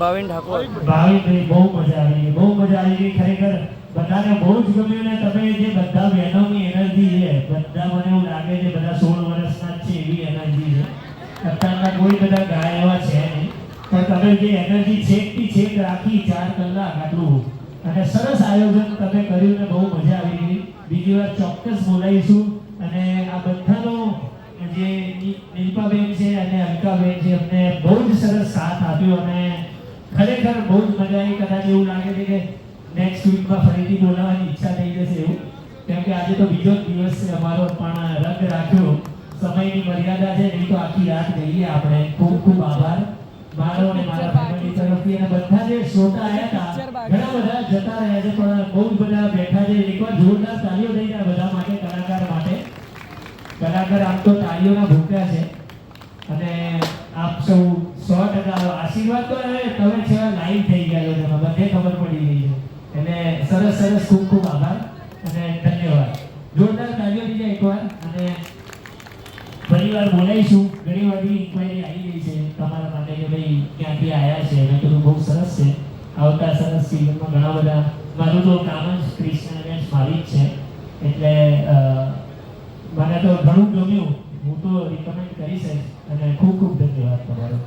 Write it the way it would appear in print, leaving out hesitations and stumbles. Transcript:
ભાવિન ઠાકોર. ભાવિનભાઈ બહુ મજા આવી, બહુ મજા આવી. ખરેખર બધાને બહુ જ ગમ્યું ને તમે જે બધા બહેનોની એનર્જી છે, બધા મને એવું લાગે છે બધા 16 વર્ષના જ છે એવી એનર્જી છે. અત્યારના કોઈ બધા ગાય એવા છે નહીં, પણ તમે જે એનર્જી છેકથી છેક રાખી 4 કલાક આટલું અને સરસ આયોજન તમે કર્યું ને બહુ મજા આવી ગઈ. બીજી વાર ચોક્કસ બોલાવીશું અને આ બધાનો જે નીલપાબેન છે અને અલકાબેન છે અમને બહુ જ સરસ સાથ આપ્યો અને ખરેખર બહુ જ મજા આવી. કદાચ એવું લાગે છે કે નેક્સ્ટ વીકમાં ફરીથી બોલાવવાની ઈચ્છા થઈ જશે એવું, કેમ કે આજે તો બીજો જ દિવસ છે અમારો, પણ રદ રાખ્યો. સમયની મર્યાદા છે, નહીં તો આખી રાત ગઈએ આપણે. ખૂબ ખૂબ આભાર મારો અને મારા ફેમિલી તરફથી. અને બધા જે શ્રોતા આવ્યા હતા ઘણા બધા જતા રહ્યા છે, પણ બહુ જ બધા બેઠા છે. એકવાર જોરદાર તાળીઓ થઈ જાય બધા માટે, કલાકાર માટે. કલાકાર આમ તો તાળીઓના ભૂખ્યા છે અને આપ સૌ 100% આશીર્વાદ તો હવે તમે છે લાઈવ થઈ ગયા છો, તમે બધે ખબર પડી ગઈ છે. એટલે સરસ સરસ ખૂબ ખૂબ આભાર અને ધન્યવાદ. જોરદાર તાળીઓ થઈ જાય એકવાર. અને ફરીવાર બોલાવીશું. ઘણી બધી ઇન્ક્વાયરી આવી ગઈ છે તમારા માટે કે ભાઈ ક્યાંથી આવ્યા છે. મેં કીધું બહુ સરસ છે, આવતા સરસ સિઝનમાં ઘણા બધા. મારું તો કામ જ ક્રિશ્ચન ઇવેન્ટ્સ મારી જ છે, એટલે મને તો ઘણું ગમ્યું. હું તો રિકમેન્ડ કરીશ અને ખૂબ ખૂબ ધન્યવાદ તમારો.